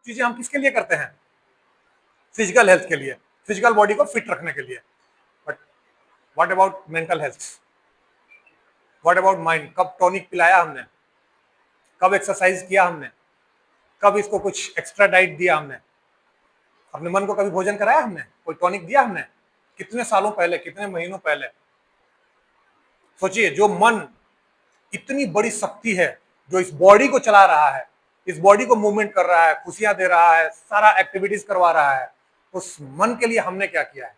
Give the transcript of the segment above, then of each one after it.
चीजें हम किसके लिए करते हैं? फिजिकल हेल्थ के लिए, फिजिकल बॉडी को फिट रखने के लिए। But what about mental health? What about mind? कब टॉनिक पिलाया हमने? कब एक्सरसाइज किया हमने? कब इसको कुछ एक्स्ट्रा डाइट दिया हमने? अपने मन को कभी भोजन कराया हमने? कोई टॉनिक दिया हमने? कितने सालों पहले, कितने महीनों पहले? सोचिए, जो मन इतनी बड़ी शक्ति है, जो इस बॉडी को चला रहा है, इस बॉडी को मूवमेंट कर रहा है, खुशियां दे रहा है, सारा एक्टिविटीज करवा रहा है, उस मन के लिए हमने क्या किया है?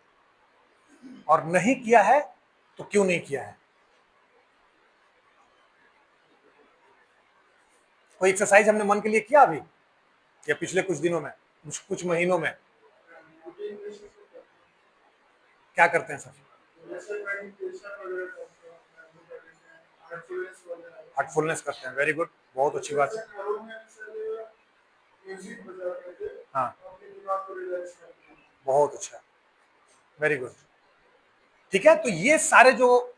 और नहीं किया है तो क्यों नहीं किया है? कोई एक्सरसाइज हमने मन के लिए किया अभी, या पिछले कुछ दिनों में, कुछ महीनों में? क्या करते हैं सर? हार्टफुलनेस करते हैं। वेरी गुड, बहुत अच्छी बात है। हाँ, बहुत अच्छा, वेरी गुड। ठीक है, तो ये सारे जो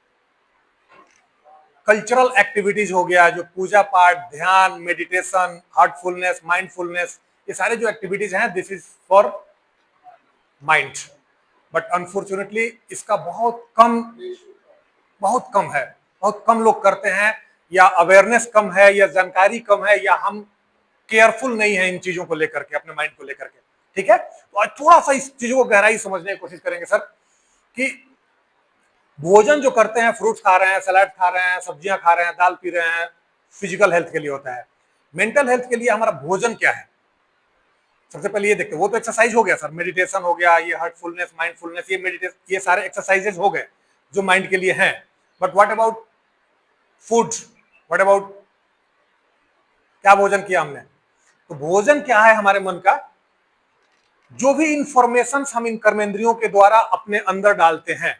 कल्चरल एक्टिविटीज हो गया, जो पूजा पाठ, ध्यान, मेडिटेशन, हार्टफुलनेस, माइंडफुलनेस, ये सारे जो एक्टिविटीज हैं, this is for mind. But unfortunately इसका बहुत कम है, बहुत कम लोग करते हैं, या अवेयरनेस कम है, या जानकारी कम है, या हम केयरफुल नहीं है इन चीजों को लेकर के, अपने माइंड को लेकर के। ठीक है, तो आज थोड़ा सा इस चीजों को गहराई समझने की कोशिश करेंगे सर, कि भोजन जो करते हैं, फ्रूट्स खा रहे हैं, सलाद खा रहे हैं, सब्जियां खा रहे हैं, दाल पी रहे हैं, फिजिकल हेल्थ के लिए होता है। मेंटल हेल्थ के लिए हमारा भोजन क्या है? सबसे पहले ये देखते हैं। वो तो एक्सरसाइज हो गया सर, मेडिटेशन हो गया, ये हार्टफुलनेस, माइंडफुलनेस, ये मेडिटेशन, ये सारे एक्सरसाइजेज हो गए जो माइंड के लिए हैं। But what about food? What about, क्या भोजन किया हमने? तो भोजन क्या है हमारे मन का? जो भी इंफॉर्मेशन हम इन कर्मेंद्रियों के द्वारा अपने अंदर डालते हैं,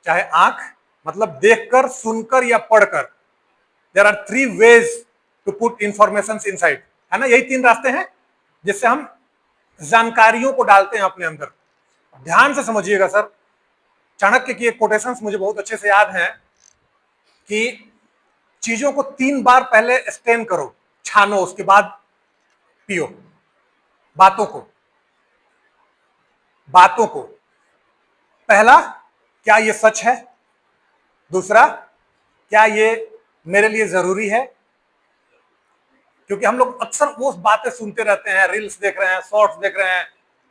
चाहे आंख, मतलब देखकर, सुनकर या पढ़कर। There are 3 ways to put information inside, है ना? यही 3 रास्ते हैं जिससे हम जानकारियों को डालते हैं अपने अंदर। ध्यान से समझिएगा सर, चाणक्य की एक कोटेशंस मुझे बहुत अच्छे से याद है कि चीजों को 3 बार पहले स्टेन करो, छानो, उसके बाद पियो। बातों को, बातों को। पहला, क्या ये सच है? दूसरा, क्या ये मेरे लिए जरूरी है? क्योंकि हम लोग अक्सर वो बातें सुनते रहते हैं, रील्स देख रहे हैं, शॉर्ट्स देख रहे हैं,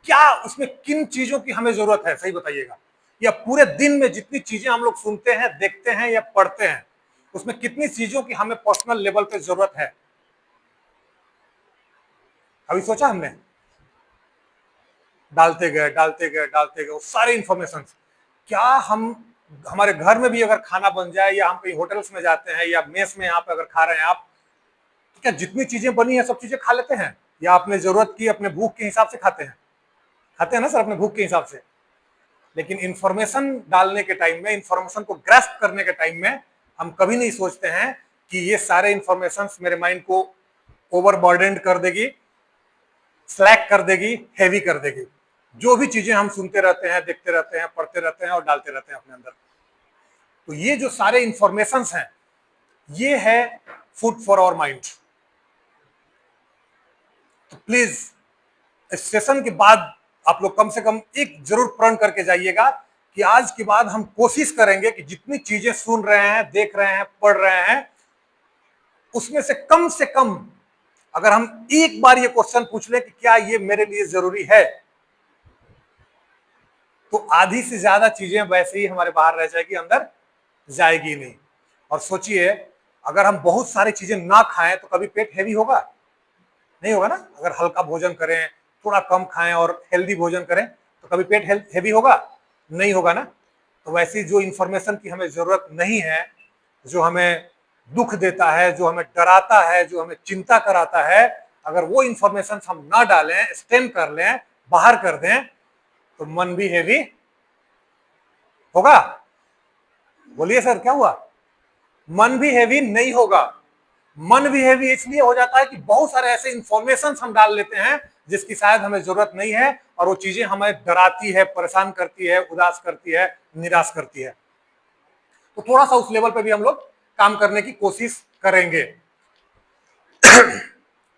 क्या उसमें किन चीजों की हमें जरूरत है? सही बताइएगा। या पूरे दिन में जितनी चीजें हम लोग सुनते हैं, देखते हैं या पढ़ते हैं, उसमें कितनी चीजों की हमें पर्सनल लेवल पे जरूरत है? अभी सोचा हमने? डालते गए, डालते गए, डालते गए, वो सारे इंफॉर्मेशन। क्या हम, हमारे घर में भी अगर खाना बन जाए, या हम कहीं होटल्स में जाते हैं, या मेस में यहाँ पे अगर खा रहे हैं आप, तो क्या जितनी चीजें बनी है सब चीजें खा लेते हैं, या अपने जरूरत की, अपने भूख के हिसाब से खाते हैं? खाते हैं ना सर, अपने भूख के हिसाब से। लेकिन इंफॉर्मेशन डालने के टाइम में, इंफॉर्मेशन को ग्रैस्प करने के टाइम में, हम कभी नहीं सोचते हैं कि ये सारे इंफॉर्मेशन मेरे माइंड को ओवरबर्डन कर देगी, स्लैक कर देगी, हैवी कर देगी। जो भी चीजें हम सुनते रहते हैं, देखते रहते हैं, पढ़ते रहते हैं और डालते रहते हैं अपने अंदर, तो ये जो सारे इंफॉर्मेशन हैं, ये है फूड फॉर आवर माइंड। तो प्लीज इस सेशन के बाद आप लोग कम से कम एक जरूर प्रण करके जाइएगा कि आज के बाद हम कोशिश करेंगे कि जितनी चीजें सुन रहे हैं, देख रहे हैं, पढ़ रहे हैं, उसमें से कम अगर हम एक बार ये क्वेश्चन पूछ लें कि क्या ये मेरे लिए जरूरी है, तो आधी से ज्यादा चीजें वैसे ही हमारे बाहर रह जाएगी, अंदर जाएगी नहीं। और सोचिए, अगर हम बहुत सारी चीजें ना खाएं तो कभी पेट हैवी होगा? नहीं होगा ना। अगर हल्का भोजन करें, थोड़ा कम खाएं और हेल्दी भोजन करें, तो कभी पेट हैवी होगा? नहीं होगा ना। तो वैसी जो इंफॉर्मेशन की हमें जरूरत नहीं है, जो हमें दुख देता है, जो हमें डराता है, जो हमें चिंता कराता है, अगर वो इंफॉर्मेशन हम ना डालें, स्टेम कर लें, बाहर कर दें, तो मन भी हैवी होगा। बोलिए सर, क्या हुआ? मन भी हैवी नहीं होगा। मन भी हैवी इसलिए हो जाता है कि बहुत सारे ऐसे इंफॉर्मेशन हम डाल लेते हैं जिसकी शायद हमें जरूरत नहीं है, और वो चीजें हमें डराती है, परेशान करती है, उदास करती है, निराश करती है। तो थोड़ा सा उस लेवल पे भी हम लोग काम करने की कोशिश करेंगे।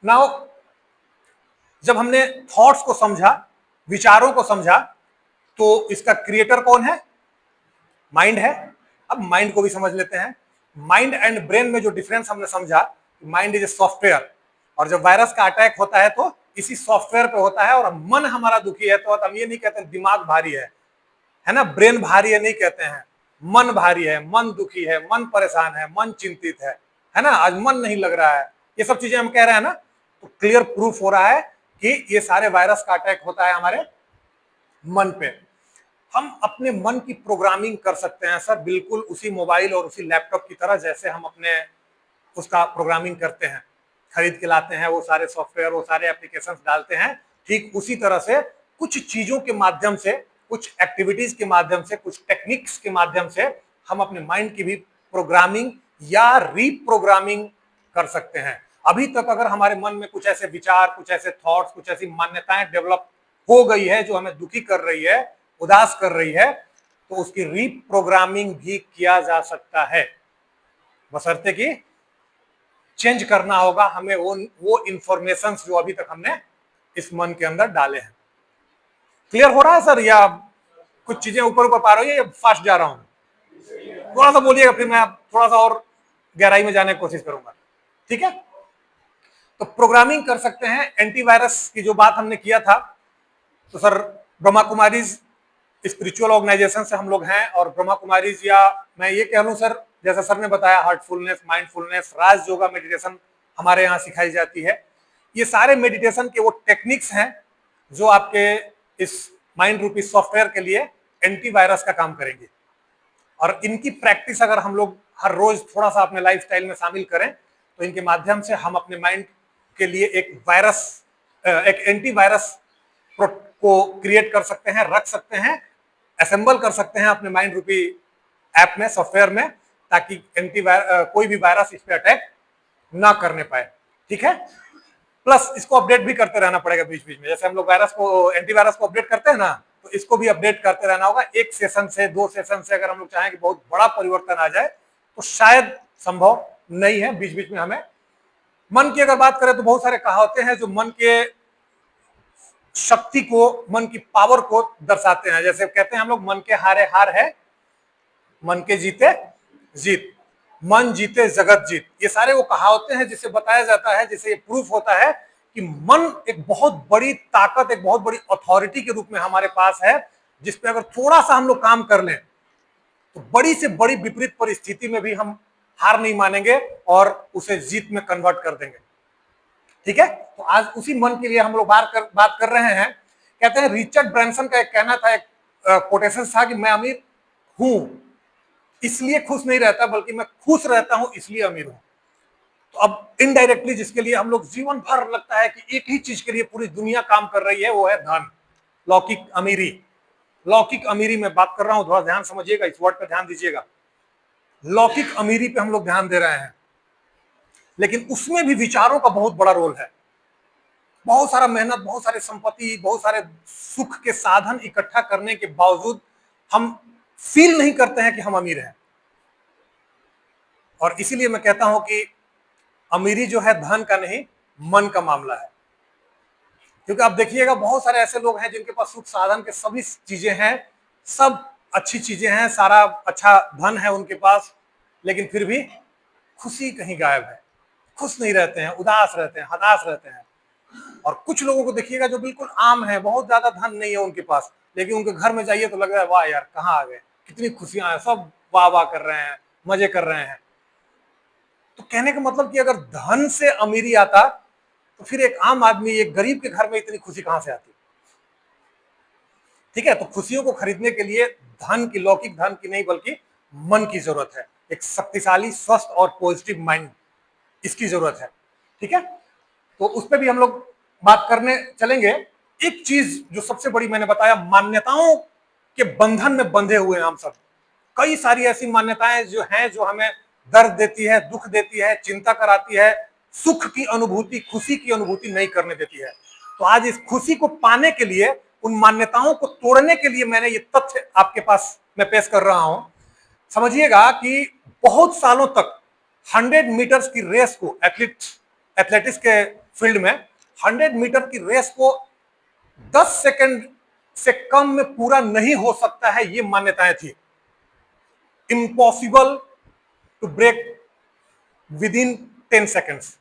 नाउ जब हमने थॉट्स को समझा, विचारों को समझा, तो इसका क्रिएटर कौन है? माइंड है। अब माइंड को भी समझ लेते हैं। माइंड एंड ब्रेन में जो डिफरेंस हमने समझा, माइंड इज ए सॉफ्टवेयर, और जब वायरस का अटैक होता है तो इसी सॉफ्टवेयर पे होता है। और मन हमारा दुखी है तो हम ये नहीं कहते दिमाग भारी है ना, ब्रेन भारी है नहीं कहते हैं, मन भारी है, मन दुखी है, मन परेशान है, मन चिंतित है ना, आज मन नहीं लग रहा है, ये सब चीजें हम कह रहे हैं ना। तो क्लियर प्रूफ हो रहा है कि ये सारे वायरस का अटैक होता है हमारे मन पे। हम अपने मन की प्रोग्रामिंग कर सकते हैं सर, बिल्कुल उसी मोबाइल और उसी लैपटॉप की तरह जैसे हम अपने उसका प्रोग्रामिंग करते हैं, खरीद के लाते हैं वो सारे सॉफ्टवेयर, वो सारे एप्लीकेशंस डालते हैं, ठीक उसी तरह से कुछ चीजों के माध्यम से, कुछ एक्टिविटीज के माध्यम से, कुछ टेक्निक्स के माध्यम से हम अपने माइंड की भी प्रोग्रामिंग या रीप्रोग्रामिंग कर सकते हैं। अभी तक अगर हमारे मन में कुछ ऐसे विचार, कुछ ऐसे थॉट्स, कुछ ऐसी मान्यताएं डेवलप हो गई है जो हमें दुखी कर रही है, उदास कर रही है, तो उसकी रीप्रोग्रामिंग भी किया जा सकता है, बशर्ते कि चेंज करना होगा हमें वो इंफॉर्मेशन जो अभी तक हमने इस मन के अंदर डाले हैं। क्लियर हो रहा है सर, या कुछ चीजें ऊपर ऊपर पा रही है या फास्ट जा रहा हूं? थोड़ा सा बोलिएगा, फिर मैं थोड़ा सा और गहराई में जाने की कोशिश करूंगा, ठीक है। तो प्रोग्रामिंग कर सकते हैं। एंटीवायरस की जो बात हमने किया था, तो sir Brahma Kumaris spiritual organization से हम लोग हैं, और ब्रह्मा कुमारीज, या मैं ये कह लूं सर, जैसा सर ने बताया, हार्टफुलनेस, माइंडफुलनेस, राज योगा मेडिटेशन हमारे यहाँ सिखाई जाती है। ये सारे मेडिटेशन के वो टेक्निक्स हैं जो आपके इस माइंड रूपी सॉफ्टवेयर के लिए एंटीवायरस का काम करेंगे। और इनकी प्रैक्टिस अगर हम लोग हर रोज थोड़ा सा अपने लाइफस्टाइल में शामिल करें, तो इनके माध्यम से हम अपने माइंड के लिए एक एंटीवायरस को क्रिएट कर सकते हैं, रख सकते हैं, असेंबल कर सकते हैं अपने माइंड रूपी ऐप में, सॉफ्टवेयर में, ताकि कोई भी वायरस इस पे अटैक ना करने पाए, ठीक है। प्लस इसको अपडेट भी करते रहना पड़ेगा बीच बीच में, जैसे हम लोग वायरस को, एंटीवायरस को अपडेट करते हैं ना, तो इसको भी अपडेट करते रहना होगा। एक सेशन से, 2 सेशन से अगर हम लोग चाहें कि बहुत बड़ा परिवर्तन आ जाए, तो शायद संभव नहीं है। बीच बीच में हमें मन की अगर बात करें तो बहुत सारे कहावतें हैं जो मन के शक्ति को, मन की पावर को दर्शाते हैं। जैसे कहते हैं हम लोग, मन के हारे हार है, मन के जीते जीत, मन जीते जगत जीत। ये सारे वो कहावतें हैं जिससे बताया जाता है, जिससे ये प्रूफ होता है कि मन एक बहुत बड़ी ताकत, एक बहुत बड़ी अथॉरिटी के रूप में हमारे पास है, जिसपे अगर थोड़ा सा हम लोग काम कर लें तो बड़ी से बड़ी विपरीत परिस्थिति में भी हम हार नहीं मानेंगे और उसे जीत में कन्वर्ट कर देंगे, ठीक है। तो आज उसी मन के लिए हम लोग बात कर रहे हैं। कहते हैं, रिचर्ड ब्रैंसन का एक कहना था, एक कोटेशन था कि मैं अमीर हूं इसलिए खुश नहीं रहता, बल्कि मैं खुश रहता हूं इसलिए अमीर हूं। तो अब इनडायरेक्टली जिसके लिए हम लोग जीवन भर लगता है कि एक ही चीज के लिए पूरी दुनिया काम कर रही है, वो है धन, लौकिक अमीरी। लौकिक अमीरी में बात कर रहा हूं, थोड़ा ध्यान समझिएगा, इस वर्ड पर ध्यान दीजिएगा। लौकिक अमीरी पे हम लोग ध्यान दे रहे हैं, लेकिन उसमें भी विचारों का बहुत बड़ा रोल है। बहुत सारा मेहनत, बहुत सारे संपत्ति, बहुत सारे सुख के साधन इकट्ठा करने के बावजूद हम फील नहीं करते हैं कि हम अमीर हैं। और इसीलिए मैं कहता हूं कि अमीरी जो है धन का नहीं, मन का मामला है। क्योंकि आप देखिएगा, बहुत सारे ऐसे लोग हैं जिनके पास सुख साधन के सभी चीजें हैं, सब अच्छी चीजें हैं, सारा अच्छा धन है उनके पास, लेकिन फिर भी खुशी कहीं गायब है, खुश नहीं रहते हैं, उदास रहते हैं, हताश रहते हैं। और कुछ लोगों को देखिएगा जो बिल्कुल आम है, बहुत ज्यादा धन नहीं है उनके पास, लेकिन उनके घर में जाइए तो लग रहा है वाह यार कहाँ आ गए, कितनी खुशियां हैं, सब वाह वाह कर रहे हैं, मजे कर रहे हैं। तो कहने का मतलब कि अगर धन से अमीरी आता, तो फिर एक आम आदमी, एक गरीब के घर में इतनी खुशी कहां से आती? ठीक है। तो खुशियों को खरीदने के लिए धन की, लौकिक धन की नहीं, बल्कि मन की जरूरत है। एक शक्तिशाली, स्वस्थ और पॉजिटिव माइंड, इसकी जरूरत है, ठीक है। तो उस पर भी हम लोग बात करने चलेंगे। एक चीज जो सबसे बड़ी मैंने बताया, मान्यताओं के बंधन में बंधे हुए हैं हम सब। कई सारी ऐसी मान्यताएं जो हैं, जो हमें दर्द देती है, दुख देती है, चिंता कराती है, सुख की अनुभूति, खुशी की अनुभूति नहीं करने देती है। तो आज इस खुशी को पाने के लिए, उन मान्यताओं को तोड़ने के लिए मैंने ये तथ्य आपके पास मैं पेश कर रहा हूं। समझिएगा कि बहुत सालों तक 100 मीटर्स की रेस को, एथलेटिक्स के फील्ड में 100 मीटर की रेस को 10 सेकंड से कम में पूरा नहीं हो सकता है, ये मान्यताएं थी। Impossible to break within 10 seconds,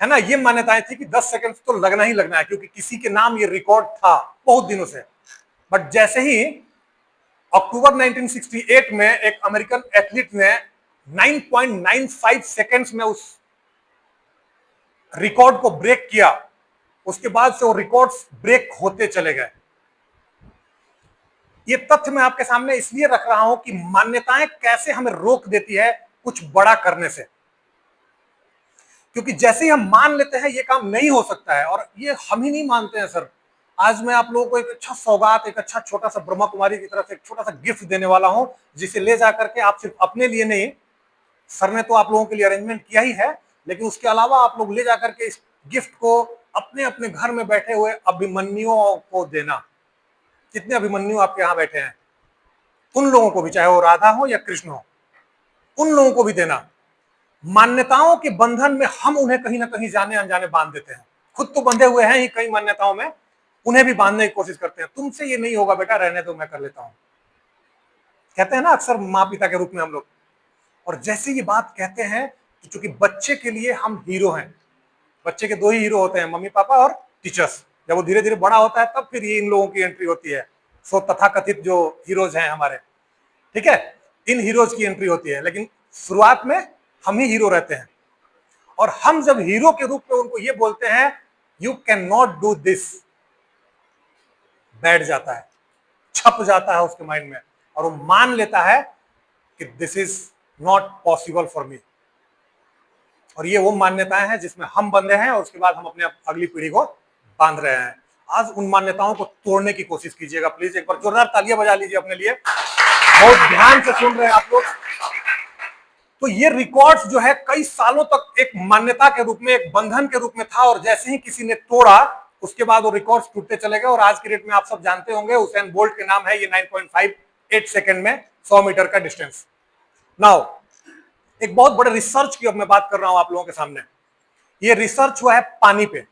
है ना, ये मान्यताएं थी कि 10 सेकंड तो लगना ही लगना है, क्योंकि किसी के नाम ये रिकॉर्ड था बहुत दिनों से। बट जैसे ही अक्टूबर 1968 में एक अमेरिकन एथलीट ने 9.95 सेकंड्स में उस रिकॉर्ड को ब्रेक किया, उसके बाद से वो रिकॉर्ड्स ब्रेक होते चले गए। ये तथ्य मैं आपके सामने इसलिए रख रहा हूं कि मान्यताएं कैसे हमें रोक देती है कुछ बड़ा करने से, क्योंकि जैसे ही हम मान लेते हैं ये काम नहीं हो सकता है, और ये हम ही नहीं मानते हैं सर। आज मैं आप लोगों को एक अच्छा सौगात, एक अच्छा छोटा सा ब्रह्मा कुमारी की तरफ से एक छोटा सा गिफ्ट देने वाला हूं, जिसे ले जाकर के आप सिर्फ अपने लिए नहीं, सर ने तो आप लोगों के लिए अरेंजमेंट किया ही है, लेकिन उसके अलावा आप लोग ले जाकर के इस गिफ्ट को अपने अपने घर में बैठे हुए अभिमन्युओं को देना। कितने अभिमन्यु आपके यहाँ बैठे हैं, उन लोगों को भी, चाहे वो राधा हो या कृष्ण हो, उन लोगों को भी देना। मान्यताओं के बंधन में हम उन्हें कहीं ना कहीं जाने अनजाने बांध देते हैं। खुद तो बंधे हुए हैं ही कई मान्यताओं में, उन्हें भी बांधने की कोशिश करते हैं। तुमसे ये नहीं होगा बेटा, रहने दो, मैं कर लेता हूं, कहते हैं ना अक्सर माँ पिता के रूप में हम लोग। और जैसे ये बात कहते हैं कि चूंकि बच्चे के लिए हम हीरो हैं, बच्चे के दो ही हीरो होते हैं, मम्मी पापा और टीचर्स। जब वो धीरे धीरे बड़ा होता है तब फिर ये इन लोगों की एंट्री होती है, सो तथाकथित जो हीरोज हैं हमारे, ठीक है, इन हीरोज की एंट्री होती है। लेकिन शुरुआत में हम ही हीरो रहते हैं, और हम जब हीरो के रूप में उनको ये बोलते हैं you can not do this, बैठ जाता है, छप जाता है उसके माइंड में, और वो मान लेता है कि this is not possible for me. और ये वो मान्यताएं हैं जिसमें हम बंधे हैं, और उसके बाद हम अपने अगली पीढ़ी को बांध रहे हैं। आज उन मान्यताओं को तोड़ने की कोशिश कीजिएगा प्लीज। एक बार जोरदार तालियां बजा लीजिए अपने लिए, बहुत ध्यान से सुन रहे हैं आप लोग। तो ये रिकॉर्ड्स जो है कई सालों तक एक मान्यता के रूप में, एक बंधन के रूप में था, और जैसे ही किसी ने तोड़ा उसके बाद वो रिकॉर्ड्स टूटते चले गए। और आज की डेट में आप सब जानते होंगे उसेन बोल्ट के नाम है ये 9.58 सेकंड में 100 मीटर का डिस्टेंस। नाउ एक बहुत बड़े रिसर्च की अब मैं बात कर रहा हूं आप लोगों के सामने। ये रिसर्च हुआ है पानी पे,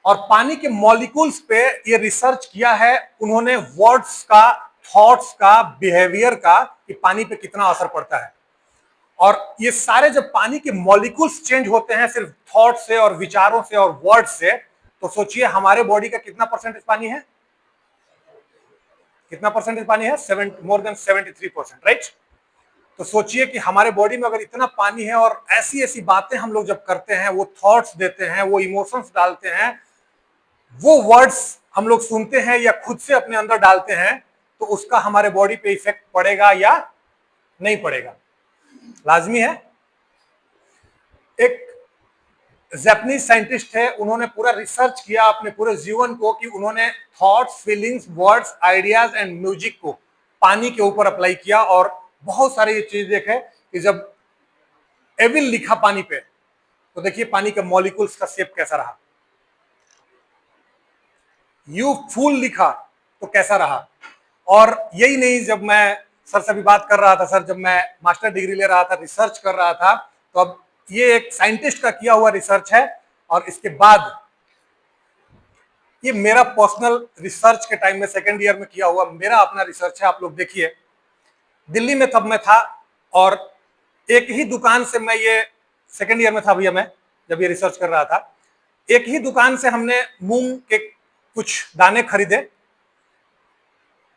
और पानी के मॉलिक्यूल्स पे ये रिसर्च किया है उन्होंने, वर्ड्स का, थॉट्स का, बिहेवियर का, कि पानी पे कितना असर पड़ता है। और ये सारे जब पानी के मॉलिक्यूल्स चेंज होते हैं सिर्फ थॉट से और विचारों से और वर्ड से, तो सोचिए हमारे बॉडी का कितना परसेंटेज पानी है, कितना परसेंटेज पानी है, मोर देन 73%, राइट। तो सोचिए कि हमारे बॉडी में अगर इतना पानी है, और ऐसी ऐसी बातें हम लोग जब करते हैं, वो थॉट्स देते हैं, वो इमोशंस डालते हैं, वो वर्ड्स हम लोग सुनते हैं या खुद से अपने अंदर डालते हैं, तो उसका हमारे बॉडी पे इफेक्ट पड़ेगा या नहीं पड़ेगा, लाजमी है। एक जापानीज साइंटिस्ट है, उन्होंने पूरा रिसर्च किया अपने पूरे जीवन को, कि उन्होंने thoughts, feelings, words, ideas and music को पानी के ऊपर अप्लाई किया, और बहुत सारी ये चीज देखे कि जब एविल लिखा पानी पे, तो देखिए पानी के मॉलिक्यूल्स का शेप कैसा रहा, यू फूल लिखा तो कैसा रहा। और यही नहीं, जब मैं सर से भी बात कर रहा था, सर जब मैं मास्टर डिग्री ले रहा था, रिसर्च कर रहा था, तो अब ये एक साइंटिस्ट का किया हुआ रिसर्च है, और इसके बाद ये मेरा पर्सनल रिसर्च के टाइम में सेकेंड ईयर में किया हुआ मेरा अपना रिसर्च है। आप लोग देखिए, दिल्ली में तब मैं था, और एक ही दुकान से मैं, ये सेकेंड ईयर में था भैया मैं जब ये रिसर्च कर रहा था, एक ही दुकान से हमने मूंग के कुछ दाने खरीदे,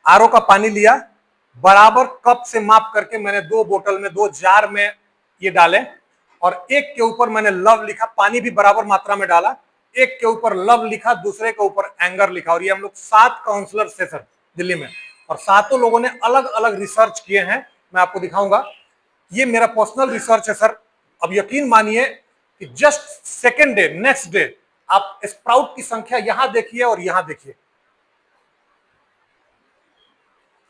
आरओ का पानी लिया, बराबर कप से माप करके मैंने 2 बोतल में, 2 जार में ये डाले, और एक के ऊपर मैंने लव लिखा, पानी भी बराबर मात्रा में डाला, एक के ऊपर लव लिखा, दूसरे के ऊपर एंगर लिखा। और ये हम लोग 7 काउंसलर थे सर दिल्ली में, और 7 लोगों ने अलग अलग रिसर्च किए हैं, मैं आपको दिखाऊंगा। ये मेरा पर्सनल रिसर्च है सर। अब यकीन मानिए कि just second day, next day, आप स्प्राउट की संख्या यहां देखिए और यहां देखिए,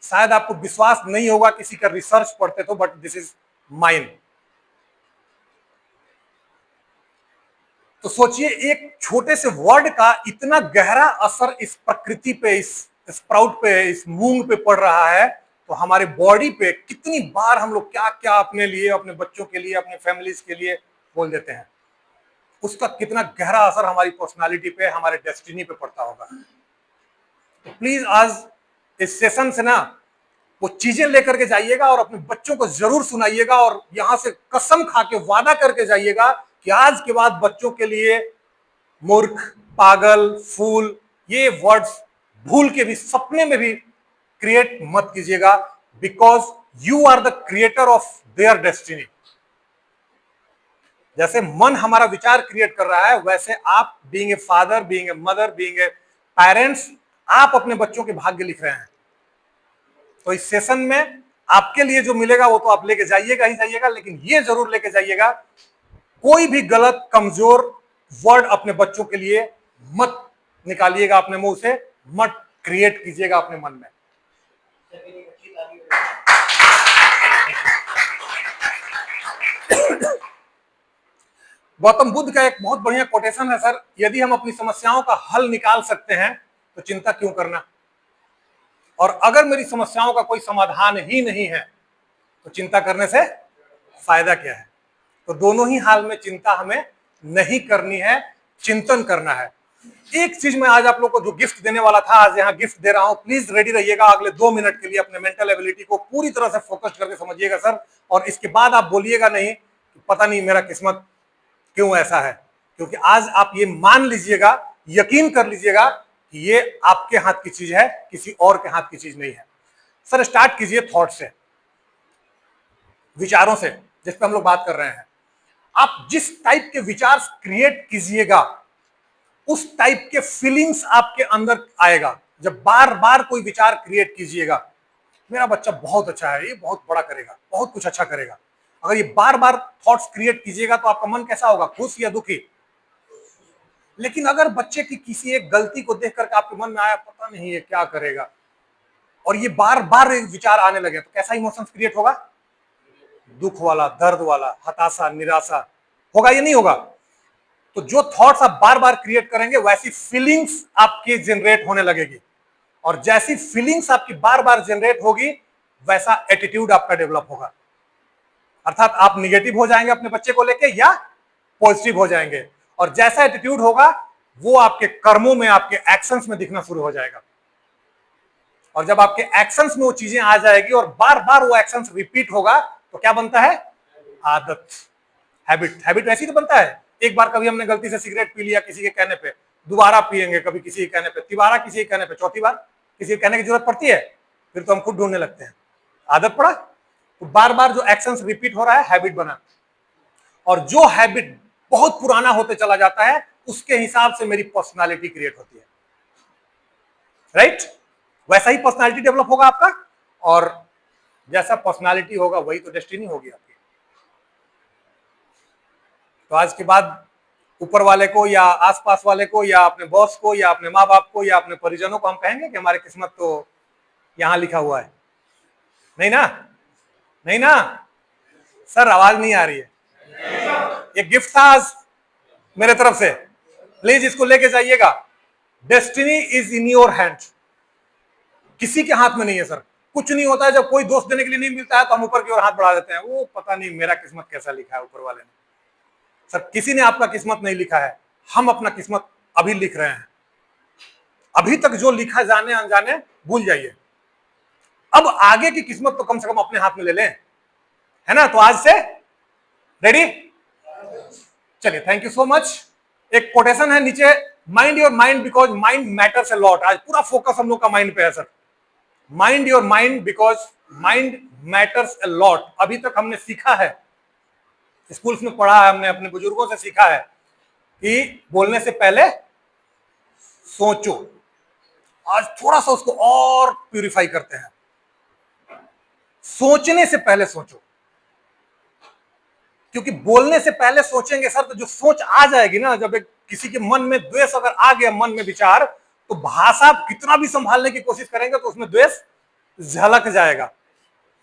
शायद आपको विश्वास नहीं होगा किसी का रिसर्च पढ़ते तो, बट दिस इज माइन। तो सोचिए एक छोटे से वर्ड का इतना गहरा असर इस प्रकृति पे, इस स्प्राउट पे, इस मूंग पे पड़ रहा है, तो हमारे बॉडी पे कितनी बार हम लोग क्या क्या अपने लिए, अपने बच्चों के लिए, अपने फैमिलीज के लिए बोल देते हैं। उसका कितना गहरा असर हमारी पर्सनालिटी पे, हमारे डेस्टिनी पे पड़ता होगा। तो प्लीज आज इस सेशन से ना वो चीजें लेकर के जाइएगा और अपने बच्चों को जरूर सुनाइएगा, और यहां से कसम खा के वादा करके जाइएगा कि आज के बाद बच्चों के लिए मूर्ख, पागल, फूल ये वर्ड्स भूल के भी सपने में भी क्रिएट मत कीजिएगा, because you are the creator of their destiny. जैसे मन हमारा विचार क्रिएट कर रहा है, वैसे आप being a father, being a mother, being a parents, आप अपने बच्चों के भाग्य लिख रहे हैं। तो इस सेशन में आपके लिए जो मिलेगा वो तो आप लेके जाइएगा ही जाइएगा, लेकिन ये जरूर लेके जाइएगा कोई भी गलत कमजोर वर्ड अपने बच्चों के लिए मत निकालिएगा अपने मुंह से, मत क्रिएट कीजिएगा अपने मन में। गौतम बुद्ध का एक बहुत बढ़िया कोटेशन है सर, यदि हम अपनी समस्याओं का हल निकाल सकते हैं तो चिंता क्यों करना, और अगर मेरी समस्याओं का कोई समाधान ही नहीं है तो चिंता करने से फायदा क्या है। तो दोनों ही हाल में चिंता हमें नहीं करनी है, चिंतन करना है। एक चीज मैं आज आप लोग को जो गिफ्ट देने वाला था, आज यहाँ गिफ्ट दे रहा हूं, प्लीज रेडी रहिएगा। अगले 2 मिनट के लिए अपने मेंटल एबिलिटी को पूरी तरह से फोकस करके समझिएगा सर, और इसके बाद आप बोलिएगा नहीं कि पता नहीं मेरा किस्मत क्यों ऐसा है, क्योंकि आज आप ये मान लीजिएगा, यकीन कर लीजिएगा कि ये आपके हाथ की चीज है, किसी और के हाथ की चीज नहीं है। सर स्टार्ट कीजिए थॉट से, विचारों से, जिस पे हम लोग बात कर रहे हैं। आप जिस टाइप के विचार क्रिएट कीजिएगा उस टाइप के फीलिंग्स आपके अंदर आएगा। जब बार बार कोई विचार क्रिएट कीजिएगा, मेरा बच्चा बहुत अच्छा है, ये बहुत बड़ा करेगा, बहुत कुछ अच्छा करेगा, अगर ये बार बार थॉट्स क्रिएट कीजिएगा तो आपका मन कैसा होगा, खुश या दुखी। लेकिन अगर बच्चे की किसी एक गलती को देख करके आपके मन में आया पता नहीं ये क्या करेगा, और ये बार बार विचार आने लगे, तो कैसा इमोशंस क्रिएट होगा, दुख वाला, दर्द वाला, हताशा, निराशा होगा या नहीं होगा। तो जो थॉट्स आप बार बार क्रिएट करेंगे वैसी फीलिंग्स आपकी जनरेट होने लगेगी, और जैसी फीलिंग्स आपकी बार बार जनरेट होगी वैसा एटीट्यूड आपका डेवलप होगा। अर्थात आप निगेटिव हो जाएंगे अपने बच्चे को लेके या पॉजिटिव हो जाएंगे, और जैसा एटीट्यूड होगा वो आपके कर्मों में, आपके एक्शंस में दिखना शुरू हो जाएगा। और जब आपके एक्शंस में वो चीजें आ जाएगी और बार बार वो एक्शंस रिपीट होगा तो क्या बनता है, आदत, हैबिट। हैबिट वैसी तो बनता है, एक बार कभी हमने गलती से सिगरेट पी लिया किसी के कहने पे, दोबारा पिएंगे कभी किसी के कहने पे, तिबारा किसी के कहने पे, चौथी बार किसी के कहने की जरूरत पड़ती है, फिर तो हम खुद ढूंढने लगते हैं, आदत पड़ा। तो बार बार जो एक्शंस रिपीट हो रहा है हैबिट बना, और जो हैबिट बहुत पुराना होते चला जाता है उसके हिसाब से मेरी पर्सनालिटी क्रिएट होती है, राइट। वैसा ही पर्सनालिटी डेवलप होगा आपका, और जैसा पर्सनालिटी होगा वही तो डेस्टिनी होगी आपकी। तो आज के बाद ऊपर वाले को या आसपास वाले को या अपने बॉस को या अपने माँ बाप को या अपने परिजनों को हम कहेंगे कि हमारी किस्मत तो यहां लिखा हुआ है, नहीं ना, नहीं ना सर, आवाज नहीं आ रही है। ये गिफ्ट था आज मेरे तरफ से, प्लीज इसको लेके जाइएगा। Destiny is in your hand, किसी के हाथ में नहीं है सर। कुछ नहीं होता है, जब कोई दोस्त देने के लिए नहीं मिलता है तो हम ऊपर की ओर हाथ बढ़ा देते हैं, वो पता नहीं मेरा किस्मत कैसा लिखा है ऊपर वाले ने। सर किसी ने आपका किस्मत नहीं लिखा है, हम अपना किस्मत अभी लिख रहे हैं। अभी तक जो लिखा जाने अनजाने भूल जाइए, अब आगे की किस्मत तो कम से कम अपने हाथ में ले लें, है ना। तो आज से रेडी, चलिए, थैंक यू सो मच। एक कोटेशन है नीचे, mind your mind because mind matters a lot. आज पूरा फोकस हम लोग का माइंड पे है sir. Mind your mind because mind matters a lot. अभी तक हमने सीखा है, स्कूल्स में पढ़ा है, हमने अपने बुजुर्गों से सीखा है कि बोलने से पहले सोचो। आज थोड़ा सा उसको और प्यूरिफाई करते हैं, सोचने से पहले सोचो, क्योंकि बोलने से पहले सोचेंगे सर तो जो सोच आ जाएगी ना, जब एक किसी के मन में द्वेष अगर आ गया, मन में विचार, तो भाषा कितना भी संभालने की कोशिश करेंगे तो उसमें द्वेष झलक जाएगा,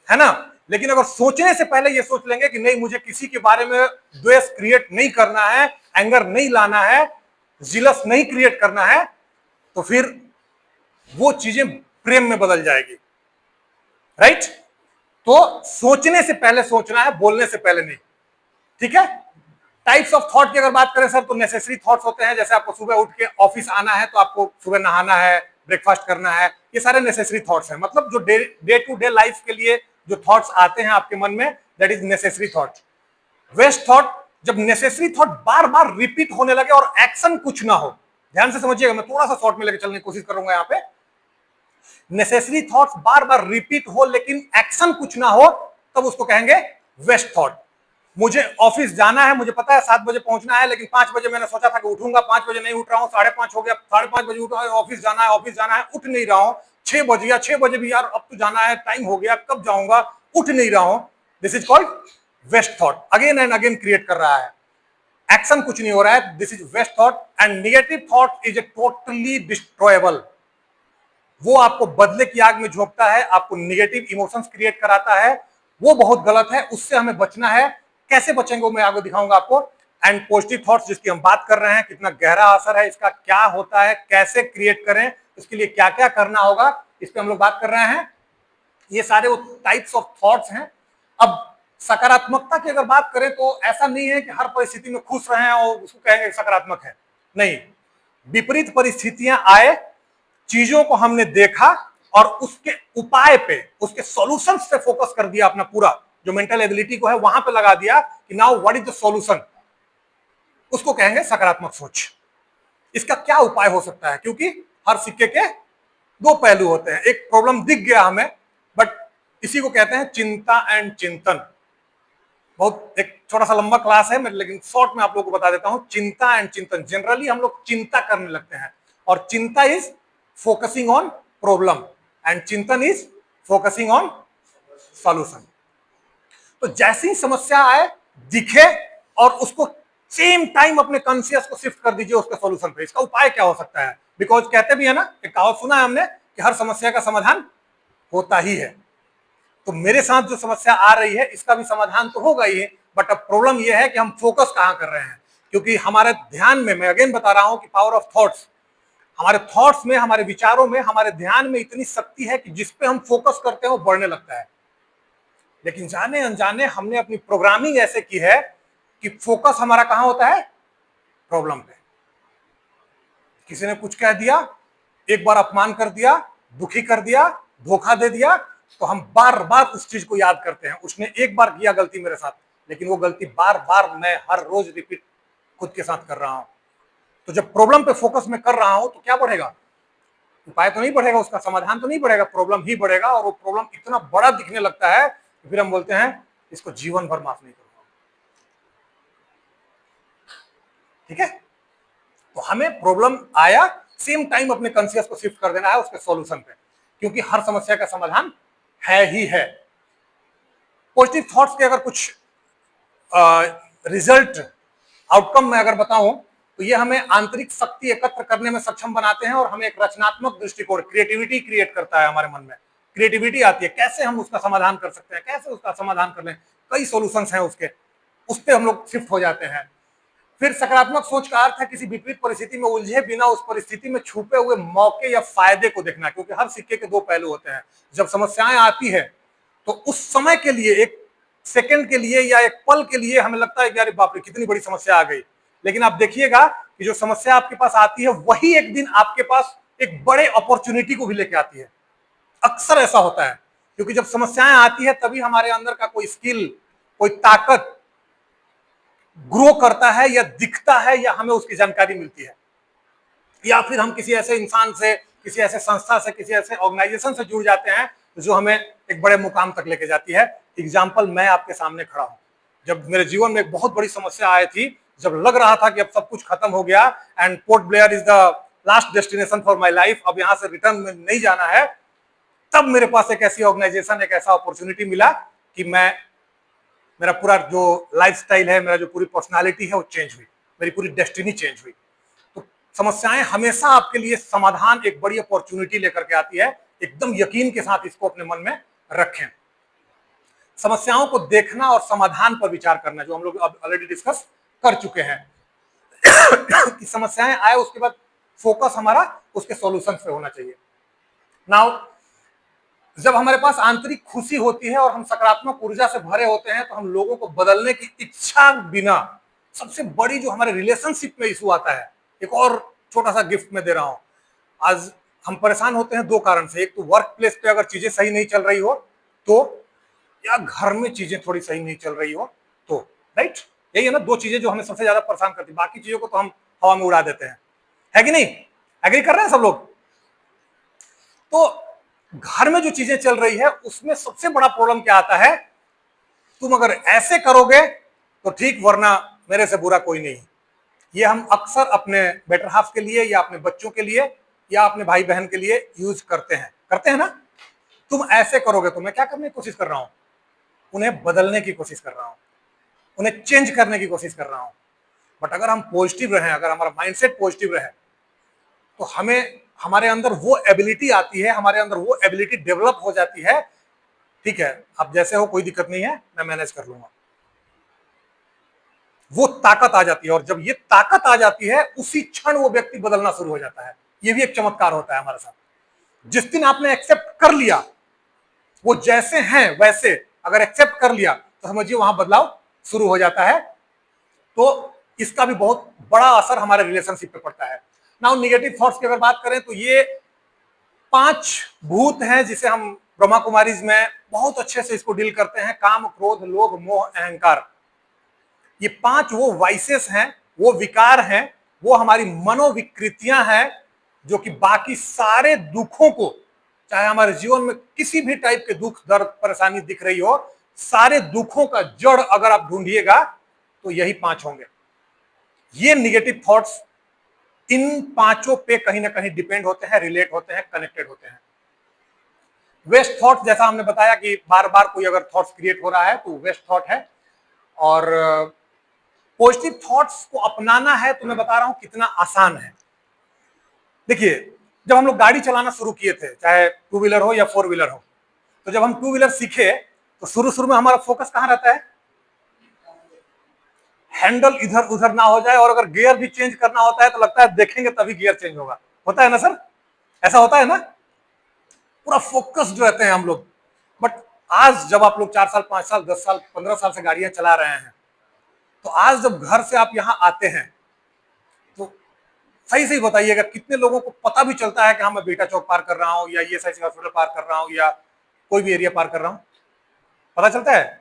है ना। लेकिन अगर सोचने से पहले ये सोच लेंगे कि नहीं, मुझे किसी के बारे में द्वेष क्रिएट नहीं करना है, एंगर नहीं लाना है, जिलस नहीं क्रिएट करना है, तो फिर वो चीजें प्रेम में बदल जाएगी, राइट। तो सोचने से पहले सोचना है, बोलने से पहले नहीं, ठीक है। टाइप्स ऑफ थॉट की अगर बात करें सर, तो नेसेसरी थॉट्स होते हैं, जैसे आपको सुबह उठ के ऑफिस आना है तो आपको सुबह नहाना है, ब्रेकफास्ट करना है, ये सारे नेसेसरी थॉट्स हैं। मतलब जो डे टू डे लाइफ के लिए जो थॉट्स आते हैं आपके मन में, that is necessary thought. Waste thought, जब नेसेसरी थॉट बार बार रिपीट होने लगे और एक्शन कुछ ना हो, ध्यान से समझिएगा, मैं थोड़ा सा शॉर्ट में लेकर चलने की कोशिश करूंगा यहाँ पे। नेसेसरी थॉट्स बार बार रिपीट हो लेकिन एक्शन कुछ ना हो, तब उसको कहेंगे वेस्ट थॉट। मुझे ऑफिस जाना है, मुझे पता है 7 बजे पहुंचना है, लेकिन 5 बजे मैंने सोचा था कि उठूंगा, 5 बजे नहीं उठ रहा हूं, 5:30 हो गया, 5:30 बजे उठा, ऑफिस जाना है, ऑफिस जाना है, उठ नहीं रहा हूं, 6 बज गया, 6 बजे भी यार अब तो जाना है, टाइम हो गया, कब जाऊंगा, उठ नहीं रहा हूं। This is called waste thought, again and again create कर रहा है, एक्शन कुछ नहीं हो रहा है, this is waste thought. And negative thought is a totally destroyable, वो आपको बदले की आग में झोंकता है, आपको नेगेटिव इमोशंस क्रिएट कराता है, वो बहुत गलत है, उससे हमें बचना है। कैसे बचेंगे वो मैं आगे दिखाऊंगा आपको। एंड पॉजिटिव थॉट्स जिसकी हम बात कर रहे हैं, कितना गहरा असर है इसका, क्या होता है, कैसे क्रिएट करें, इसके लिए क्या क्या करना होगा, इस पर हम लोग बात कर रहे हैं। ये सारे वो टाइप्स ऑफ थॉट्स हैं। अब सकारात्मकता की अगर बात करें तो ऐसा नहीं है कि हर परिस्थिति में खुश रहें और उसको कहेंगे सकारात्मक है, नहीं। विपरीत परिस्थितियां आए, चीजों को हमने देखा और उसके उपाय पे, उसके सॉल्यूशंस पे फोकस कर दिया, अपना पूरा जो मेंटल एबिलिटी को है वहां पे लगा दिया कि now what is the solution, उसको कहेंगे सकारात्मक सोच। इसका क्या उपाय हो सकता है, क्योंकि हर सिक्के के दो पहलू होते हैं। एक प्रॉब्लम दिख गया हमें, बट इसी को कहते हैं चिंता एंड चिंतन। बहुत एक छोटा सा लंबा क्लास है, मैं लेकिन शॉर्ट में आप लोगों को बता देता हूं। चिंता एंड चिंतन, जनरली हम लोग चिंता करने लगते हैं, और चिंता is focusing on problem and चिंतन इज फोकसिंग ऑन सॉल्यूशन। तो जैसी ही समस्या आए, दिखे, और उसको सेम टाइम अपने कॉन्शियस को शिफ्ट कर दीजिए उसके सॉल्यूशन पे। इसका उपाय क्या हो सकता है, बिकॉज कहते भी है ना, एक कहावत सुना है हमने कि हर समस्या का समाधान होता ही है। तो मेरे साथ जो समस्या आ रही है इसका भी समाधान तो होगा ही, बट अब प्रॉब्लम यह है कि हम फोकस कहां कर रहे हैं। क्योंकि हमारे ध्यान में, मैं अगेन बता रहा हूं कि पावर ऑफ थॉट्स, हमारे थॉट्स में, हमारे विचारों में, हमारे ध्यान में इतनी शक्ति है कि जिस पे हम फोकस करते हैं वो बढ़ने लगता है। लेकिन जाने अनजाने हमने अपनी प्रोग्रामिंग ऐसे की है कि फोकस हमारा कहां होता है, प्रॉब्लम पे। किसी ने कुछ कह दिया, एक बार अपमान कर दिया, दुखी कर दिया, धोखा दे दिया, तो हम बार बार उस चीज को याद करते हैं। उसने एक बार किया गलती मेरे साथ, लेकिन वो गलती बार बार मैं हर रोज रिपीट खुद के साथ कर रहा हूं। तो जब प्रॉब्लम पे फोकस मैं कर रहा हूं तो क्या बढ़ेगा, उपाय तो नहीं बढ़ेगा, उसका समाधान तो नहीं बढ़ेगा, प्रॉब्लम ही बढ़ेगा। और वो प्रॉब्लम इतना बड़ा दिखने लगता है कि फिर हम बोलते हैं इसको जीवन भर माफ नहीं करूंगा। ठीक है, तो हमें प्रॉब्लम आया, सेम टाइम अपने कॉन्शियस को शिफ्ट कर देना है उसके सॉल्यूशन पे, क्योंकि हर समस्या का समाधान है ही है। पॉजिटिव थॉट्स के अगर कुछ रिजल्ट, आउटकम में अगर बताऊं, तो ये हमें आंतरिक शक्ति एकत्र करने में सक्षम बनाते हैं और हमें एक रचनात्मक दृष्टिकोण, क्रिएटिविटी क्रिएट करता है हमारे मन में। क्रिएटिविटी आती है, कैसे हम उसका समाधान कर सकते हैं, कैसे उसका समाधान कर लें, कई सॉल्यूशंस हैं उसके, उस पर हम लोग शिफ्ट हो जाते हैं। फिर सकारात्मक सोच का अर्थ है किसी विपरीत परिस्थिति में उलझे बिना उस परिस्थिति में छुपे हुए मौके या फायदे को देखना, क्योंकि हर सिक्के के दो पहलू होते हैं। जब समस्याएं आती है तो उस समय के लिए, एक सेकंड के लिए या एक पल के लिए हमें लगता है कि अरे बाप रे कितनी बड़ी समस्या आ गई, लेकिन आप देखिएगा कि जो समस्या आपके पास आती है वही एक दिन आपके पास एक बड़े अपॉर्चुनिटी को भी लेके आती है। अक्सर ऐसा होता है, क्योंकि जब समस्याएं आती है तभी हमारे अंदर का कोई स्किल, कोई ताकत ग्रो करता है या दिखता है, या हमें उसकी जानकारी मिलती है, या फिर हम किसी ऐसे इंसान से, किसी ऐसे संस्था से, किसी ऐसे ऑर्गेनाइजेशन से जुड़ जाते हैं जो हमें एक बड़े मुकाम तक लेके जाती है। एग्जाम्पल, मैं आपके सामने खड़ा हूं। जब मेरे जीवन में एक बहुत बड़ी समस्या आई थी, जब लग रहा था कि अब सब कुछ खत्म हो गया and port Blair is the last destination for my life, अब यहां से रिटर्न में नहीं जाना है, तब मेरे पास एक ऐसी ऑर्गेनाइजेशन, एक ऐसा अपॉर्चुनिटी मिला कि मेरा पूरा जो लाइफस्टाइल है, मेरा जो पूरी पर्सनालिटी है वो चेंज हुई, मेरी पूरी डेस्टिनी चेंज हुई। तो समस्याएं हमेशा आपके लिए समाधान, एक बड़ी अपॉर्चुनिटी लेकर के आती है। एकदम यकीन के साथ इसको अपने मन में रखें। समस्याओं को देखना और समाधान पर विचार करना, जो हम लोग ऑलरेडी डिस्कस कर चुके हैं कि समस्याएं आए उसके बाद फोकस हमारा उसके सॉल्यूशन पे होना चाहिए। नाउ, जब हमारे पास आंतरिक खुशी होती है और हम सकारात्मक ऊर्जा से भरे होते हैं, तो हम लोगों को बदलने की इच्छा बिना सबसे बड़ी जो हमारे रिलेशनशिप में इशू आता है, एक और छोटा सा गिफ्ट मैं दे रहा हूं। आज हम परेशान होते हैं दो कारण से, एक तो वर्क प्लेस पे अगर चीजें सही नहीं चल रही हो तो, या घर में चीजें थोड़ी सही नहीं चल रही हो तो, राइट। यही है ना दो चीजें जो हमें सबसे ज्यादा परेशान करती है, बाकी चीजों को तो हम हवा में उड़ा देते हैं, है कि नहीं? एग्री कर रहे हैं सब लोग? तो घर में जो चीजें चल रही है उसमें सबसे बड़ा प्रॉब्लम क्या आता है, तुम अगर ऐसे करोगे तो ठीक, वरना मेरे से बुरा कोई नहीं। ये हम अक्सर अपने बेटर हाफ के लिए या अपने बच्चों के लिए या अपने भाई बहन के लिए यूज करते हैं ना। तुम ऐसे करोगे तो, मैं क्या करने की कोशिश कर रहा हूं, उन्हें बदलने की कोशिश कर रहा हूं, उन्हें चेंज करने की कोशिश कर रहा हूं। बट अगर हम पॉजिटिव रहे, अगर हमारा माइंडसेट पॉजिटिव रहे, तो हमें हमारे अंदर वो एबिलिटी आती है, हमारे अंदर वो एबिलिटी डेवलप हो जाती है, ठीक है आप जैसे हो कोई दिक्कत नहीं है, मैं मैनेज कर लूंगा। वो ताकत आ जाती है, और जब ये ताकत आ जाती है उसी क्षण वो व्यक्ति बदलना शुरू हो जाता है। ये भी एक चमत्कार होता है हमारे साथ। जिस दिन आपने एक्सेप्ट कर लिया, वो जैसे हैं वैसे अगर एक्सेप्ट कर लिया, तो समझिए वहां बदलाव शुरू हो जाता है। तो इसका भी बहुत बड़ा असर हमारे रिलेशनशिप पे पड़ता है। नाउ निगेटिव थॉट्स की अगर बात करें तो ये 5 भूत हैं जिसे हम ब्रह्मा कुमारीज में बहुत अच्छे से इसको डील करते हैं, काम, क्रोध, लोभ, मोह, अहंकार। ये 5 वो वाइसेस हैं, वो विकार हैं, वो हमारी मनोविकृतियां हैं, जो कि बाकी सारे दुखों को, चाहे हमारे जीवन में किसी भी टाइप के दुख, दर्द, परेशानी दिख रही हो, सारे दुखों का जड़ अगर आप ढूंढिएगा तो यही 5 होंगे। ये निगेटिव थॉट्स इन 5 पे कहीं ना कहीं डिपेंड होते हैं, रिलेट होते हैं, कनेक्टेड होते हैं। वेस्ट थॉट, जैसा हमने बताया कि बार बार कोई अगर थॉट्स क्रिएट हो रहा है तो वेस्ट थॉट है। और पॉजिटिव थॉट्स को अपनाना है तो मैं बता रहा हूं कितना आसान है। देखिए, जब हम लोग गाड़ी चलाना शुरू किए थे, चाहे 2 व्हीलर हो या 4 व्हीलर हो, तो जब हम 2 व्हीलर सीखे तो शुरू शुरू में हमारा फोकस कहां रहता है, हैंडल इधर उधर ना हो जाए, और अगर गियर भी चेंज करना होता है तो लगता है देखेंगे तभी गियर चेंज होगा। होता है ना सर, ऐसा होता है ना, पूरा फोकस्ड रहते हैं हम लोग। बट आज जब आप लोग 4 साल, 5 साल, 10 साल, 15 साल से गाड़ियां चला रहे हैं, तो आज जब घर से आप यहां आते हैं तो सही सही बताइएगा कितने लोगों को पता भी चलता है कि हाँ मैं बेटा चौक पार कर रहा हूँ, या ये सही हॉस्पिटल पार कर रहा हूँ, या कोई भी एरिया पार कर रहा हूँ, पता चलता है?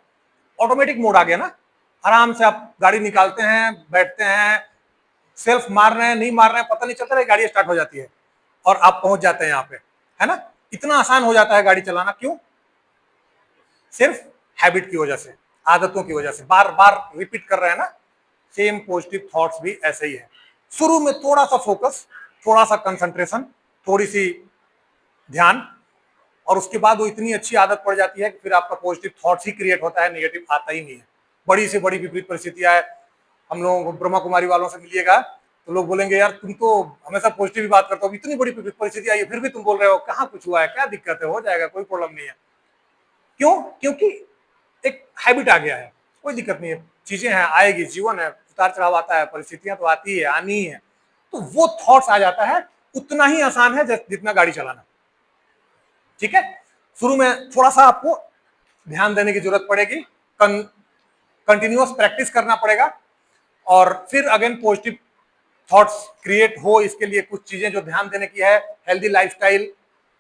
ऑटोमेटिक मोड आ गया ना, आराम से आप गाड़ी निकालते हैं, बैठते हैं, सेल्फ मार रहे हैं, नहीं मार रहे हैं, पता नहीं चलता है, गाड़ी स्टार्ट हो जाती है और आप पहुंच जाते हैं यहाँ पे, है ना। इतना आसान हो जाता है गाड़ी चलाना, क्यों? सिर्फ हैबिट की वजह से, आदतों की वजह से, बार बार रिपीट कर रहे हैं ना। सेम पॉजिटिव थॉट्स भी ऐसे ही है। शुरू में थोड़ा सा फोकस, थोड़ा सा कंसंट्रेशन, थोड़ी सी ध्यान, और उसके बाद वो इतनी अच्छी आदत पड़ जाती है कि फिर आपका पॉजिटिव थॉट्स ही क्रिएट होता है, नेगेटिव आता ही नहीं है। बड़ी से बड़ी विपरीत परिस्थितियां है, हम लोगों को ब्रह्मा कुमारी वालों से मिलिएगा तो लोग बोलेंगे यार तुम तो हमेशा पॉजिटिव ही बात करते हो, इतनी बड़ी परिस्थिति आई है फिर भी तुम बोल रहे हो, कहाँ कुछ हुआ है, क्या दिक्कत है, हो जाएगा, कोई प्रॉब्लम नहीं है। क्यों? क्योंकि एक हैबिट आ गया है, कोई दिक्कत नहीं है, चीजें हैं, आएगी, जीवन है, उतार चढ़ाव आता है, परिस्थितियां तो आती है, आनी ही है, तो वो थॉट्स आ जाता है। उतना ही आसान है जितना गाड़ी चलाना, ठीक है। शुरू में थोड़ा सा आपको ध्यान देने की जरूरत पड़ेगी, कंटिन्यूअस प्रैक्टिस करना पड़ेगा, और फिर अगेन पॉजिटिव थॉट्स क्रिएट हो, इसके लिए कुछ चीजें जो ध्यान देने की है, healthy lifestyle,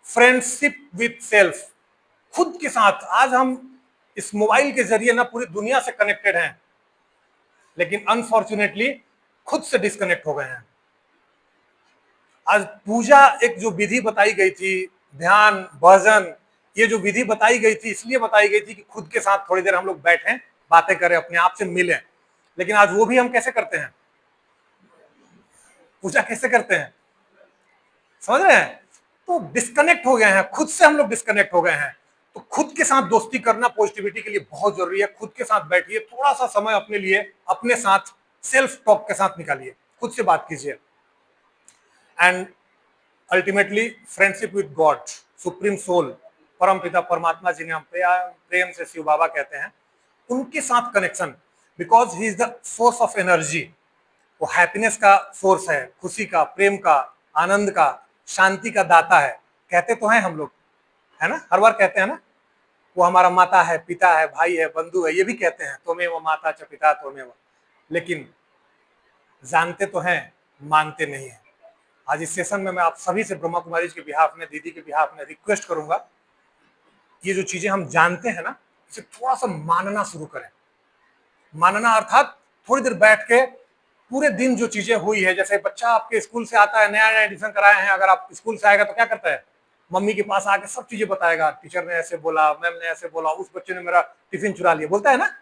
friendship with self, खुद के साथ। आज हम इस मोबाइल के जरिए ना पूरी दुनिया से कनेक्टेड हैं, लेकिन अनफॉर्चुनेटली खुद से डिस्कनेक्ट हो गए हैं। आज पूजा एक जो विधि बताई गई थी, ध्यान, भजन, ये जो विधि बताई गई थी इसलिए बताई गई थी कि खुद के साथ थोड़ी देर हम लोग बैठें, बातें करें, अपने आप से मिलें। लेकिन आज वो भी हम कैसे करते हैं, पूजा कैसे करते हैं, समझ रहे हैं? तो डिस्कनेक्ट हो गए हैं, खुद से हम लोग डिस्कनेक्ट हो गए हैं। तो खुद के साथ दोस्ती करना पॉजिटिविटी के लिए बहुत जरूरी है। खुद के साथ बैठिए, थोड़ा सा समय अपने लिए, अपने साथ सेल्फ टॉक के साथ निकालिए, खुद से बात कीजिए। And ultimately friendship with God, supreme soul, परम पिता परमात्मा जिन्हें हम प्रेम से शिव बाबा कहते हैं, उनके साथ connection, because he is the source of energy. वो हैप्पीनेस का सोर्स है, खुशी का, प्रेम का, आनंद का, शांति का दाता है। कहते तो हैं हम लोग, है ना, हर बार कहते हैं ना, वो हमारा माता है, पिता है, भाई है, बंधु है, ये भी कहते हैं, त्वमेव माता च पिता त्वमेव। लेकिन जानते तो हैं, मानते नहीं है। आज इस सेशन में मैं आप सभी से ब्रह्मा कुमारी के बिहाफ में, दीदी के बिहाफ में रिक्वेस्ट करूंगा, ये जो चीजें हम जानते हैं ना, इसे थोड़ा सा मानना शुरू करें। मानना अर्थात थोड़ी देर बैठ के पूरे दिन जो चीजें हुई है, जैसे बच्चा आपके स्कूल से आता है, नया नया एडमिशन कराए हैं, अगर आप स्कूल से आएगा तो क्या करता है, मम्मी के पास आके सब चीजें बताएगा, टीचर ने ऐसे बोला, मैम ने ऐसे बोला, उस बच्चे ने मेरा टिफिन चुरा लिया, बोलता है ना।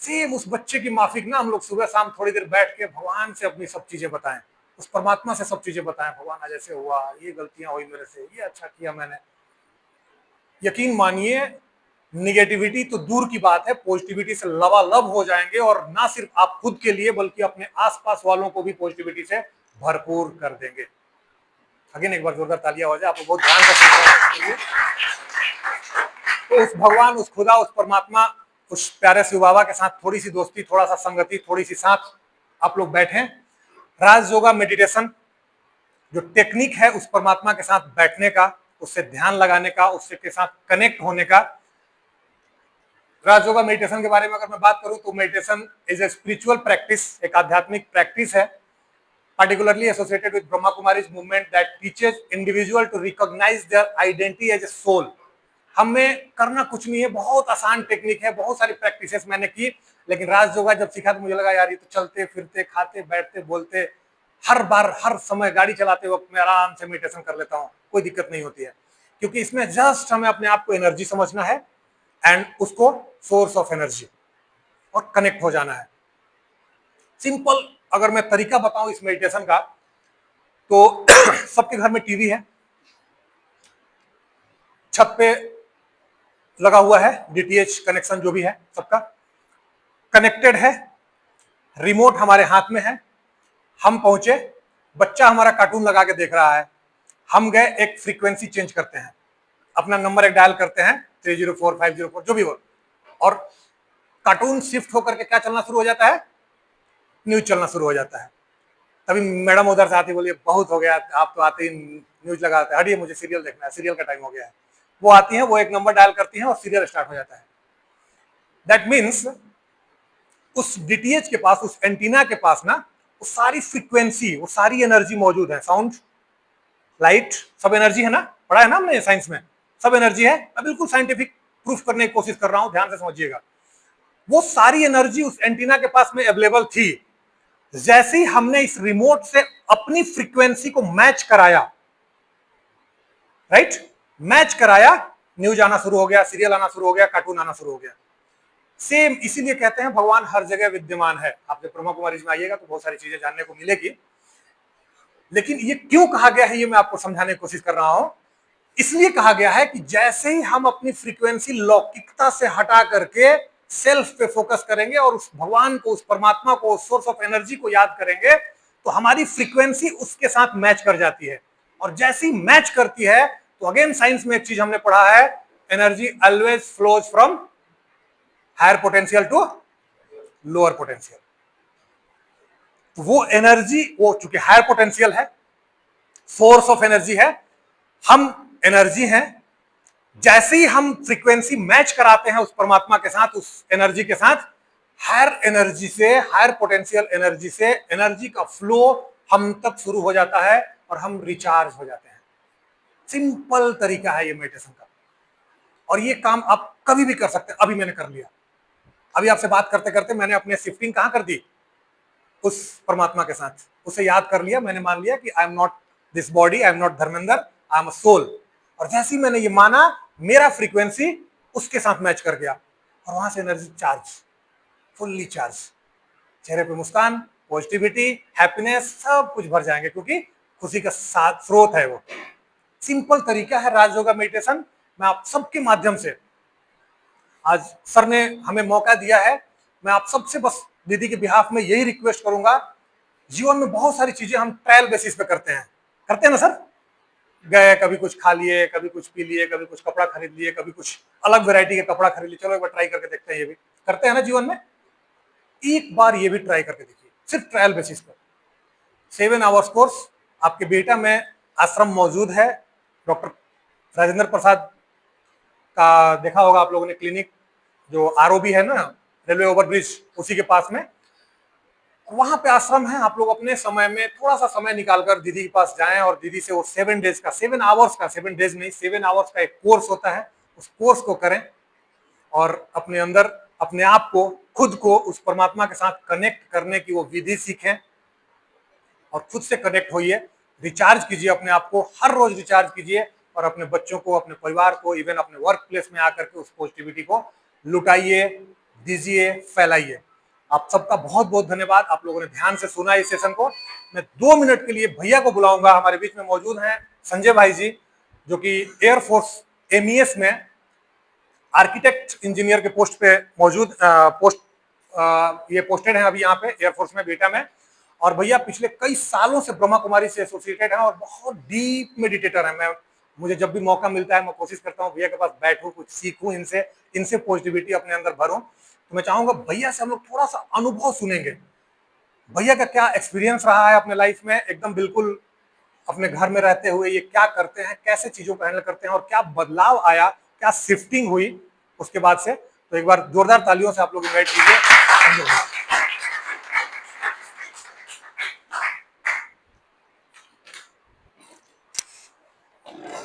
सेम उस बच्चे की माफिक ना हम लोग सुबह शाम थोड़ी देर बैठ के भगवान से अपनी सब चीजें बताएं, उस परमात्मा से सब चीजें बताएं, भगवान आज ऐसे हुआ, ये गलतियां हुई मेरे से, ये अच्छा किया मैंने। यकीन मानिए, निगेटिविटी तो दूर की बात है, पॉजिटिविटी से लबालब हो जाएंगे, और ना सिर्फ आप खुद के लिए बल्कि अपने आसपास वालों को भी पॉजिटिविटी से भरपूर कर देंगे। अगेन एक बार जोरदार तालियां हो जाए, आपको बहुत ध्यान से सुनना है। तो उस भगवान, उस खुदा, उस परमात्मा, उस प्यारे शिव बाबा के साथ थोड़ी सी दोस्ती, थोड़ा सा संगति, थोड़ी सी साथ आप लोग बैठें। राज योगा मेडिटेशन जो टेक्निक है, उस परमात्मा के साथ बैठने का, उससे ध्यान लगाने का, उससे के साथ कनेक्ट होने का। राज योगा मेडिटेशन के बारे में अगर मैं बात करूं तो meditation is a spiritual practice, एक आध्यात्मिक प्रैक्टिस है, particularly associated with Brahma Kumari's movement that teaches individual to recognize their identity as a soul। हमें करना कुछ नहीं है, बहुत आसान टेक्निक है, बहुत सारी प्रैक्टिसेस मैंने की, लेकिन राज योगा जब सीखा तो मुझे लगा यार ये तो चलते फिरते खाते बैठते बोलते हर बार हर समय गाड़ी चलाते वक्त मैं आराम से मेडिटेशन कर लेता हूँ, कोई दिक्कत नहीं होती है, क्योंकि इसमें जस्ट हमें अपने आप को एनर्जी समझना है एंड उसको सोर्स ऑफ एनर्जी और कनेक्ट हो जाना है। सिंपल अगर मैं तरीका बताऊं इस मेडिटेशन का, तो सबके घर में टीवी है, छत पे लगा हुआ है, डीटीएच कनेक्शन जो भी है सबका कनेक्टेड है, रिमोट हमारे हाथ में है, हम पहुंचे, बच्चा हमारा कार्टून लगा के देख रहा है, हम गए एक फ्रीक्वेंसी चेंज करते हैं, अपना नंबर एक डायल करते हैं 304 504 जो भी हो, और कार्टून शिफ्ट होकर के क्या चलना शुरू हो जाता है, न्यूज चलना शुरू हो जाता है। तभी मैडम उधर से आती, बोलिए बहुत हो गया, आप तो आते ही न्यूज लगाते हैं, हटिए मुझे सीरियल देखना है, सीरियल का टाइम हो गया है। वो आती हैं, वो एक नंबर डायल करती हैं और सीरियल स्टार्ट हो जाता है। दैट मीन्स उस डीटीएच के पास, उस एंटीना के पास ना वो सारी फ्रीक्वेंसी, वो सारी एनर्जी मौजूद है, साउंड लाइट सब एनर्जी है ना, पढ़ा है ना हमने साइंस में, सब एनर्जी है। मैं बिल्कुल साइंटिफिक प्रूफ करने की कोशिश कर रहा हूं, ध्यान से समझिएगा। वो सारी एनर्जी उस एंटीना के पास में अवेलेबल थी। जैसे ही हमने इस रिमोट से अपनी फ्रीक्वेंसी को मैच कराया, राइट, मैच कराया, न्यूज आना शुरू हो गया, सीरियल आना शुरू हो गया, कार्टून आना शुरू हो गया। सेम इसीलिए कहते हैं भगवान हर जगह विद्यमान है। आप जब ब्रह्मा कुमारी में आइएगा तो बहुत सारी चीजें जानने को मिलेगी, लेकिन ये क्यों कहा गया है ये मैं आपको समझाने की कोशिश कर रहा हूं। इसलिए कहा गया है कि जैसे ही हम अपनी फ्रीक्वेंसी लौकिकता से हटा करके सेल्फ पे फोकस करेंगे और उस भगवान को, उस परमात्मा को, उस सोर्स ऑफ एनर्जी को याद करेंगे, तो हमारी फ्रीक्वेंसी उसके साथ मैच कर जाती है। और जैसी मैच करती है तो अगेन साइंस में एक चीज हमने पढ़ा है, energy always flows from higher potential to lower potential. वो एनर्जी, वो चूंकि हायर पोटेंशियल है, सोर्स ऑफ एनर्जी है, हम एनर्जी हैं, जैसे ही हम फ्रीक्वेंसी मैच कराते हैं उस परमात्मा के साथ, उस एनर्जी के साथ, हायर एनर्जी से, हायर पोटेंशियल एनर्जी से एनर्जी का फ्लो हम तक शुरू हो जाता है और हम रिचार्ज हो जाते हैं। सिंपल तरीका है ये मेडिटेशन का, और ये काम आप कभी भी कर सकते हैं। अभी मैंने कर लिया, अभी आपसे बात करते करते मैंने अपने शिफ्टिंग कहां कर दी, उस परमात्मा के साथ, उसे याद कर लिया। मैंने मान लिया कि I am not this body, I am not Dharmendra, I am a soul. और जैसे ही मैंने ये माना, मेरा फ्रीक्वेंसी उसके साथ मैच कर गया और वहां से एनर्जी चार्ज, फुल्ली चार्ज, चेहरे पे मुस्कान, पॉजिटिविटी, हैप्पीनेस, सब कुछ भर जाएंगे, क्योंकि खुशी का साथ स्रोत है वो। सिंपल तरीका है राज योगा मेडिटेशन। मैं आप सबके माध्यम से, आज सर ने हमें मौका दिया है, मैं आप सबसे बस दीदी के बिहाफ में यही रिक्वेस्ट करूंगा। जीवन में बहुत सारी चीजें हम ट्रायल बेसिस पे करते हैं ना सर, गए, कभी कुछ खा लिए, कभी कुछ पी लिए, कभी कुछ कपड़ा खरीद लिए, कभी कुछ अलग वैरायटी के कपड़ा खरीद लिए, चलो एक बार ट्राई करके देखते हैं, ये भी करते हैं ना जीवन में। एक बार ये भी ट्राई करके देखिए, सिर्फ ट्रायल बेसिस पर। 7 आवर्स कोर्स, आपके बेटा में आश्रम मौजूद है, डॉक्टर राजेंद्र प्रसाद का देखा होगा आप लोगों ने क्लिनिक, जो आरओबी है ना, रेलवे ओवरब्रिज, उसी के पास में वहां पे आश्रम है, आप लोग अपने समय में थोड़ा सा समय निकालकर दीदी के पास जाएं और दीदी से वो 7 डेज का, 7 आवर्स का, 7 डेज नहीं, 7 आवर्स का एक कोर्स होता है, उस कोर्स को करें और अपने अंदर अपने आप को, खुद को उस परमात्मा के साथ कनेक्ट करने की वो विधि सीखें और खुद से कनेक्ट होइए। रिचार्ज कीजिए अपने आप को, हर रोज रिचार्ज कीजिए और अपने बच्चों को, अपने परिवार को, इवन अपने वर्क प्लेस में आकर के उस पॉजिटिविटी को लुटाइए, दीजिए, फैलाइए। आप सबका बहुत बहुत धन्यवाद, आप लोगों ने ध्यान से सुना इस सेशन को। मैं 2 मिनट के लिए भैया को बुलाऊंगा, हमारे बीच में मौजूद हैं संजय भाई जी, जो कि एयरफोर्स एमईएस में आर्किटेक्ट इंजीनियर के पोस्ट पे मौजूद ये पोस्टेड है अभी यहाँ पे एयरफोर्स में, बीटा में। और भैया पिछले कई सालों से ब्रह्मा कुमारी से एसोसिएटेड है और बहुत डीप मेडिटेटर है। मैं, मुझे जब भी मौका मिलता है मैं कोशिश करता हूँ भैया के पास बैठूं, कुछ सीखूं इनसे, इनसे पॉजिटिविटी अपने अंदर भरूं। तो मैं चाहूंगा भैया से हम लोग थोड़ा सा अनुभव सुनेंगे, भैया का क्या एक्सपीरियंस रहा है अपने लाइफ में, एकदम बिल्कुल अपने घर में रहते हुए ये क्या करते हैं, कैसे चीजों को हैंडल करते हैं और क्या बदलाव आया, क्या शिफ्टिंग हुई उसके बाद से। तो एक बार जोरदार तालियों से आप लोग इन्वाइट कीजिए।